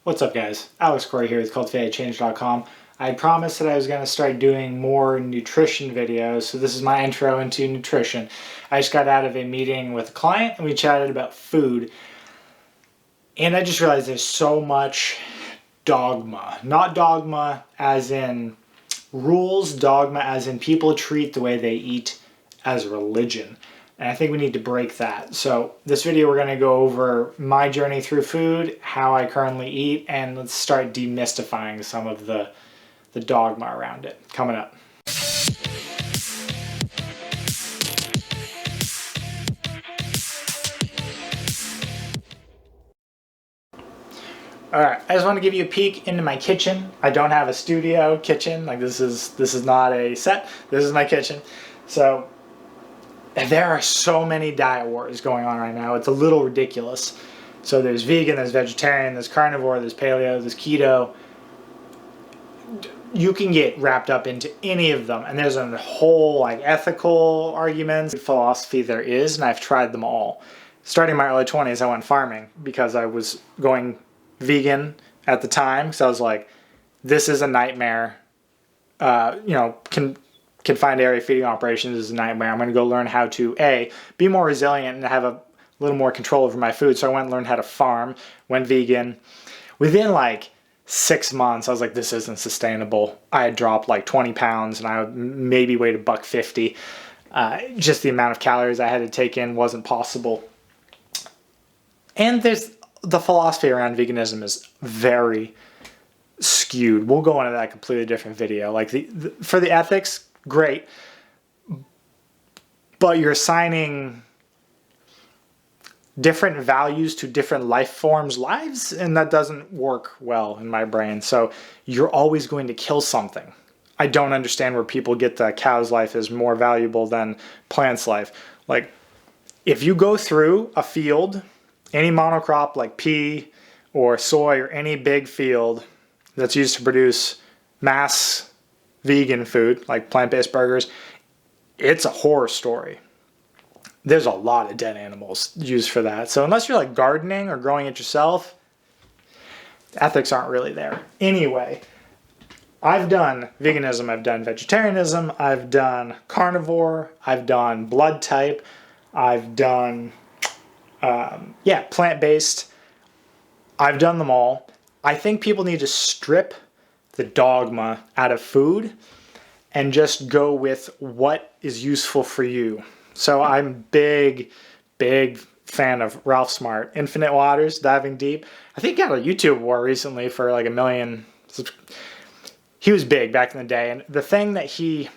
What's up, guys? Alex Corey here with cultivatedchange.com. I promised that I was going to start doing more nutrition videos, so this is my intro into nutrition. I just got out of a meeting with a client and we chatted about food, and I just realized there's so much dogma. Not dogma as in rules, dogma as in people treat the way they eat as religion. And I think we need to break that. So this video we're going to go over my journey through food, how I currently eat, and let's start demystifying some of the dogma around it. Coming up. Alright, I just want to give you a peek into my kitchen. I don't have a studio kitchen. Like this is not a set. This is my kitchen. So there are so many diet wars going on right now. It's a little ridiculous. So there's vegan, there's vegetarian, there's carnivore, there's paleo, there's keto. You can get wrapped up into any of them, and there's a whole like ethical arguments, philosophy there is, and I've tried them all. Starting in my early 20s, I went farming because I was going vegan at the time. So I was like, this is a nightmare. Confined area feeding operations is a nightmare. I'm going to go learn how to be more resilient and have a little more control over my food. So I went and learned how to farm, went vegan. Within like 6 months, I was like, this isn't sustainable. I had dropped like 20 pounds and I maybe weighed $150. Just the amount of calories I had to take in wasn't possible. And there's the philosophy around veganism is very skewed. We'll go into that completely different video. Like for the ethics, great, but you're assigning different values to different life forms' lives, and that doesn't work well in my brain. So you're always going to kill something. I don't understand where people get the cow's life is more valuable than plant's life. Like if you go through a field, any monocrop like pea or soy or any big field that's used to produce mass vegan food like plant-based burgers, it's a horror story. There's a lot of dead animals used for that. So unless you're like gardening or growing it yourself, ethics aren't really there. Anyway, I've done veganism, I've done vegetarianism, I've done carnivore, I've done blood type, I've done plant-based. I've done them all. I think people need to strip the dogma out of food and just go with what is useful for you. So I'm big fan of Ralph Smart. Infinite Waters, Diving Deep. I think he got a YouTube war recently for like 1 million. He was big back in the day. And the thing that he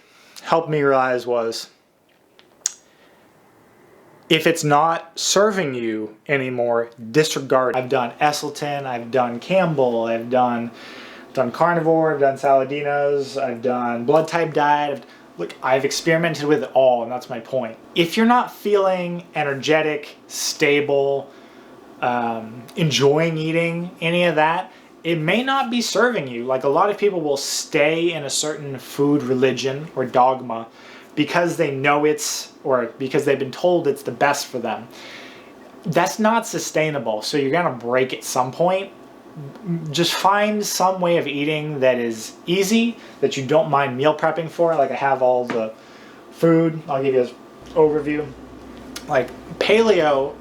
helped me realize was if it's not serving you anymore, disregard. I've done Esseltyn, I've done Campbell, I've done carnivore, I've done Saladinos, I've done blood type diet. Look, I've experimented with it all, and that's my point. If you're not feeling energetic, stable, enjoying eating, any of that, it may not be serving you. Like a lot of people will stay in a certain food religion or dogma because they know or because they've been told it's the best for them. That's not sustainable, so you're gonna break at some point. Just find some way of eating that is easy, that you don't mind meal prepping for. Like I have all the food. I'll give you an overview. Like paleo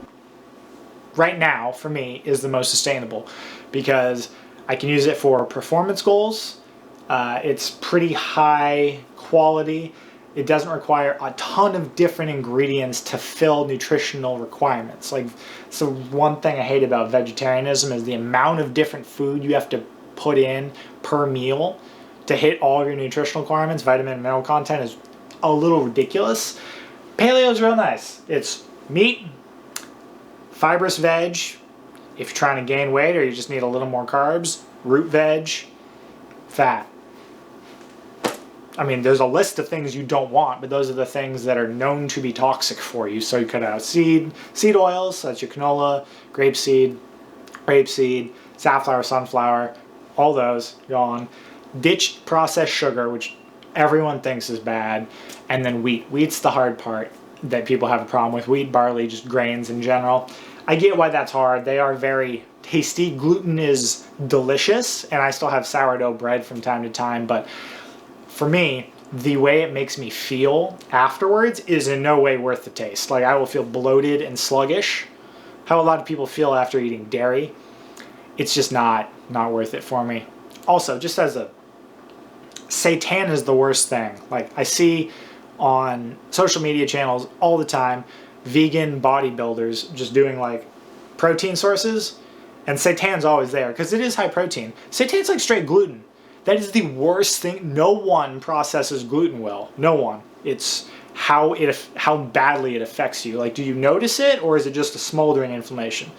right now for me is the most sustainable because I can use it for performance goals. It's pretty high quality. It doesn't require a ton of different ingredients to fill nutritional requirements. Like, so one thing I hate about vegetarianism is the amount of different food you have to put in per meal to hit all of your nutritional requirements. Vitamin and mineral content is a little ridiculous. Paleo is real nice. It's meat, fibrous veg, if you're trying to gain weight or you just need a little more carbs, root veg, fat. I mean, there's a list of things you don't want, but those are the things that are known to be toxic for you. So you could have seed oils, so that's your canola, grapeseed, safflower, sunflower, all those gone. Ditch processed sugar, which everyone thinks is bad, and then wheat. Wheat's the hard part that people have a problem with. Wheat, barley, just grains in general. I get why that's hard. They are very tasty. Gluten is delicious, and I still have sourdough bread from time to time, but for me, the way it makes me feel afterwards is in no way worth the taste. Like, I will feel bloated and sluggish, how a lot of people feel after eating dairy. It's just not worth it for me. Also, just as a seitan is the worst thing. Like, I see on social media channels all the time vegan bodybuilders just doing like protein sources, and seitan's always there because it is high protein. Seitan's like straight gluten. That is the worst thing. No one processes gluten well. No one. It's how badly it affects you. Like, do you notice it, or is it just a smoldering inflammation?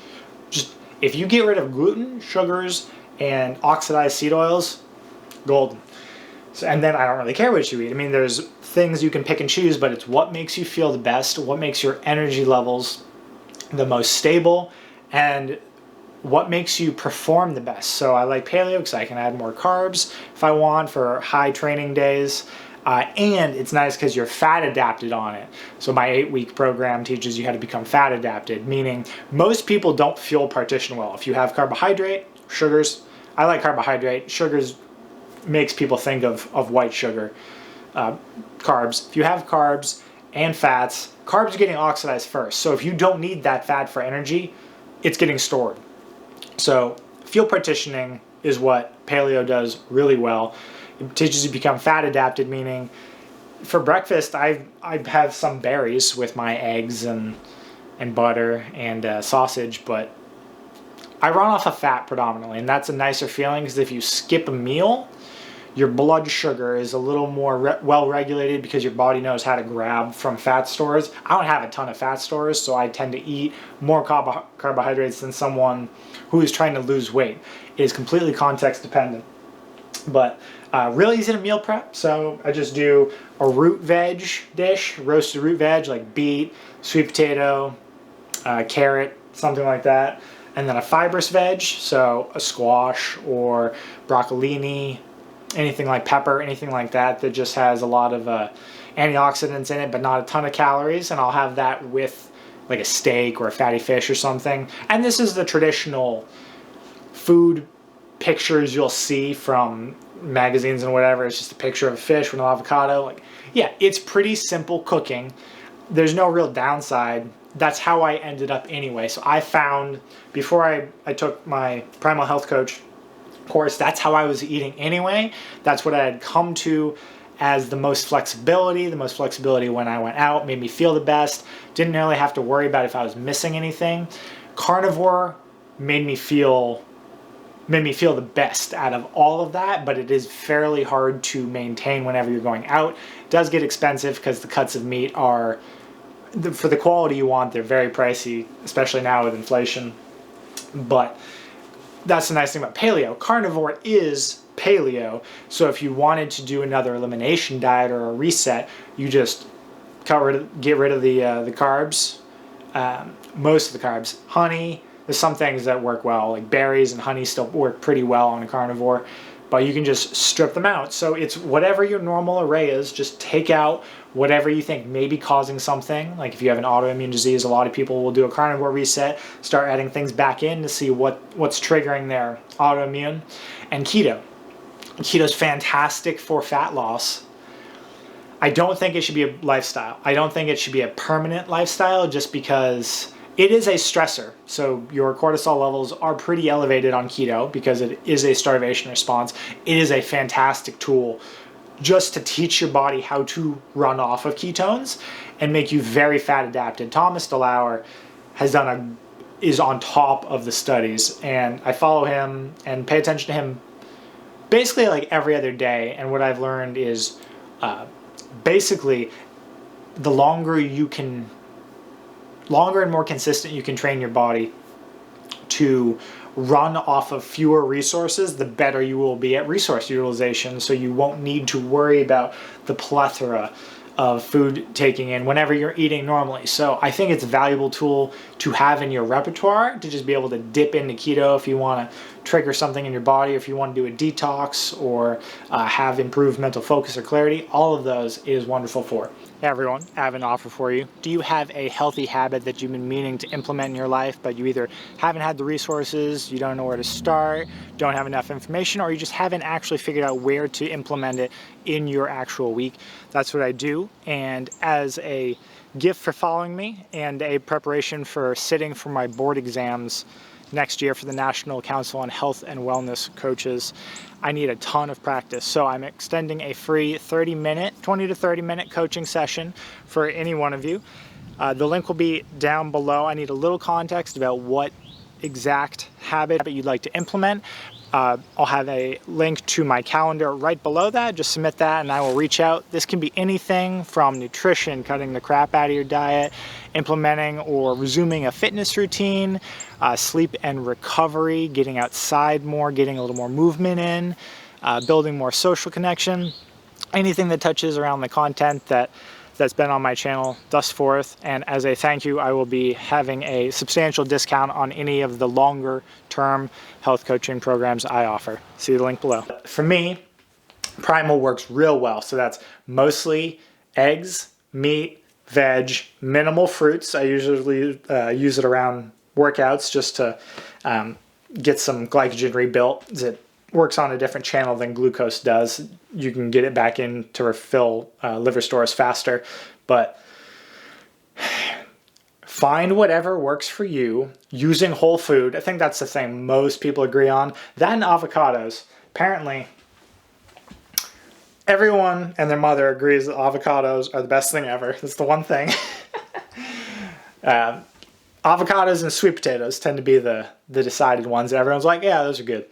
Just, if you get rid of gluten, sugars, and oxidized seed oils, golden. So, and then I don't really care what you eat. I mean, there's things you can pick and choose, but it's what makes you feel the best, what makes your energy levels the most stable, and what makes you perform the best. So I like paleo because I can add more carbs if I want for high training days. And it's nice because you're fat adapted on it. So my 8-week program teaches you how to become fat adapted, meaning most people don't fuel partition well. If you have carbohydrate, sugars, I like carbohydrate. Sugars makes people think of white sugar. Carbs, if you have carbs and fats, carbs are getting oxidized first. So if you don't need that fat for energy, it's getting stored. So fuel partitioning is what paleo does really well. It teaches you to become fat adapted, meaning for breakfast I have some berries with my eggs and butter and sausage, but I run off of fat predominantly, and that's a nicer feeling because if you skip a meal, your blood sugar is a little more well regulated because your body knows how to grab from fat stores. I don't have a ton of fat stores, so I tend to eat more carbohydrates than someone who is trying to lose weight. It is completely context dependent. But really easy to meal prep, so I just do a root veg dish, roasted root veg like beet, sweet potato, carrot, something like that, and then a fibrous veg, so a squash or broccolini, anything like pepper, anything like that that just has a lot of antioxidants in it but not a ton of calories, and I'll have that with like a steak or a fatty fish or something. And this is the traditional food pictures you'll see from magazines and whatever. It's just a picture of a fish with an avocado. Like, yeah, it's pretty simple cooking. There's no real downside. That's how I ended up anyway. So I found, before I took my Primal Health Coach course, that's how I was eating anyway. That's what I had come to as the most flexibility. The most flexibility when I went out made me feel the best. Didn't really have to worry about if I was missing anything. Carnivore made me feel the best out of all of that, but it is fairly hard to maintain whenever you're going out. It does get expensive because the cuts of meat are, for the quality you want, they're very pricey, especially now with inflation. But that's the nice thing about paleo. Carnivore is paleo, so if you wanted to do another elimination diet or a reset, you just get rid of the carbs, most of the carbs. Honey, there's some things that work well, like berries and honey still work pretty well on a carnivore, but you can just strip them out. So it's whatever your normal array is, just take out whatever you think may be causing something. Like if you have an autoimmune disease, a lot of people will do a carnivore reset, start adding things back in to see what's triggering their autoimmune. And keto. Keto's fantastic for fat loss. I don't think it should be a lifestyle. I don't think it should be a permanent lifestyle just because it is a stressor. So your cortisol levels are pretty elevated on keto because it is a starvation response. It is a fantastic tool just to teach your body how to run off of ketones and make you very fat adapted. Thomas DeLauer is on top of the studies, and I follow him and pay attention to him basically like every other day. And what I've learned is basically the longer and more consistent you can train your body to run off of fewer resources, the better you will be at resource utilization. So you won't need to worry about the plethora of food taking in whenever you're eating normally. So I think it's a valuable tool to have in your repertoire to just be able to dip into keto if you want to trigger something in your body, if you want to do a detox or have improved mental focus or clarity, all of those is wonderful for. Hey everyone, I have an offer for you. Do you have a healthy habit that you've been meaning to implement in your life, but you either haven't had the resources, you don't know where to start, don't have enough information, or you just haven't actually figured out where to implement it in your actual week? That's what I do. And as a gift for following me and a preparation for sitting for my board exams next year for the National Council on Health and Wellness Coaches, I need a ton of practice. So I'm extending a free 20 to 30 minute coaching session for any one of you. The link will be down below. I need a little context about what exact habit you'd like to implement. I'll have a link to my calendar right below that. Just submit that and I will reach out. This can be anything from nutrition, cutting the crap out of your diet, implementing or resuming a fitness routine, sleep and recovery, getting outside more, getting a little more movement in, building more social connection, anything that touches around the content that's been on my channel thus forth. And as a thank you, I will be having a substantial discount on any of the longer term health coaching programs I offer. See the link below. For me, Primal works real well. So that's mostly eggs, meat, veg, minimal fruits. I usually use it around workouts just to get some glycogen rebuilt. It works on a different channel than glucose does. You can get it back in to refill liver stores faster, but find whatever works for you using whole food. I think that's the thing most people agree on. That and avocados. Apparently, everyone and their mother agrees that avocados are the best thing ever. That's the one thing. Avocados and sweet potatoes tend to be the decided ones. Everyone's like, yeah, those are good.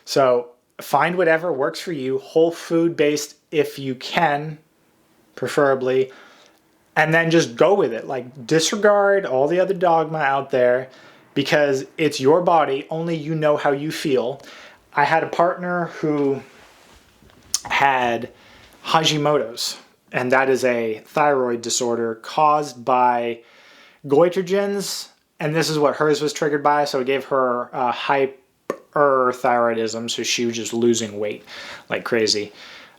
So find whatever works for you, whole food based if you can, preferably, and then just go with it. Like, disregard all the other dogma out there because it's your body. Only you know how you feel. I had a partner who had Hashimoto's, and that is a thyroid disorder caused by goitrogens, and this is what hers was triggered by, so it gave her hyperthyroidism, so she was just losing weight like crazy.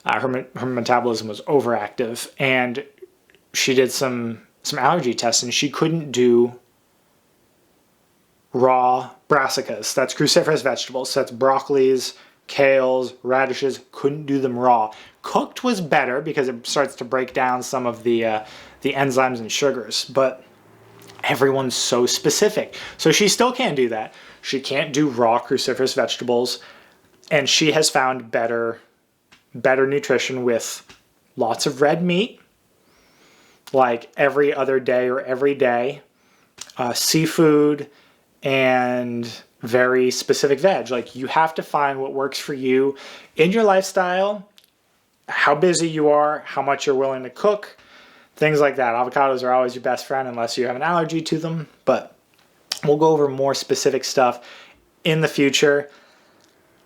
Her metabolism was overactive, and she did some allergy tests, and she couldn't do raw brassicas. That's cruciferous vegetables. So that's broccolis, kales, radishes. Couldn't do them raw. Cooked was better because it starts to break down some of the enzymes and sugars, but everyone's so specific. So she still can't do that. She can't do raw cruciferous vegetables, and she has found better nutrition with lots of red meat, like every other day or every day, seafood, and very specific veg. Like, you have to find what works for you in your lifestyle, how busy you are, how much you're willing to cook, things like that. Avocados are always your best friend unless you have an allergy to them, but we'll go over more specific stuff in the future.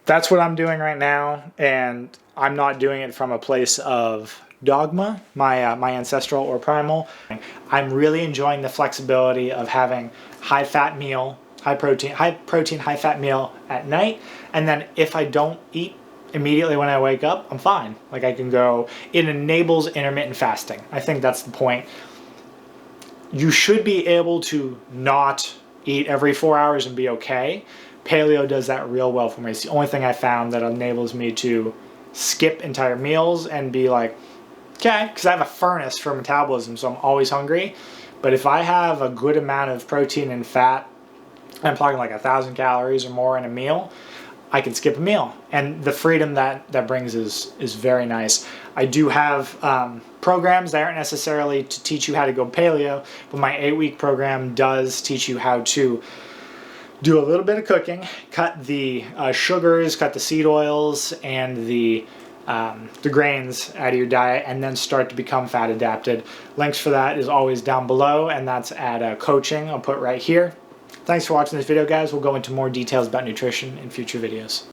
That's what I'm doing right now, and I'm not doing it from a place of dogma, my Ancestral or Primal. I'm really enjoying the flexibility of having high fat meal, high protein, high fat meal at night, and then if I don't eat immediately when I wake up, I'm fine. Like, I can go, it enables intermittent fasting. I think that's the point. You should be able to not eat every 4 hours and be okay. Paleo does that real well for me. It's the only thing I found that enables me to skip entire meals and be like, okay, because I have a furnace for metabolism, so I'm always hungry. But if I have a good amount of protein and fat, I'm talking like 1,000 calories or more in a meal, I can skip a meal. And the freedom that brings is very nice. I do have programs that aren't necessarily to teach you how to go paleo, but my 8-week program does teach you how to do a little bit of cooking, cut the sugars, cut the seed oils, and the grains out of your diet, and then start to become fat adapted. Links for that is always down below, and that's at coaching. I'll put right here. Thanks for watching this video, guys. We'll go into more details about nutrition in future videos.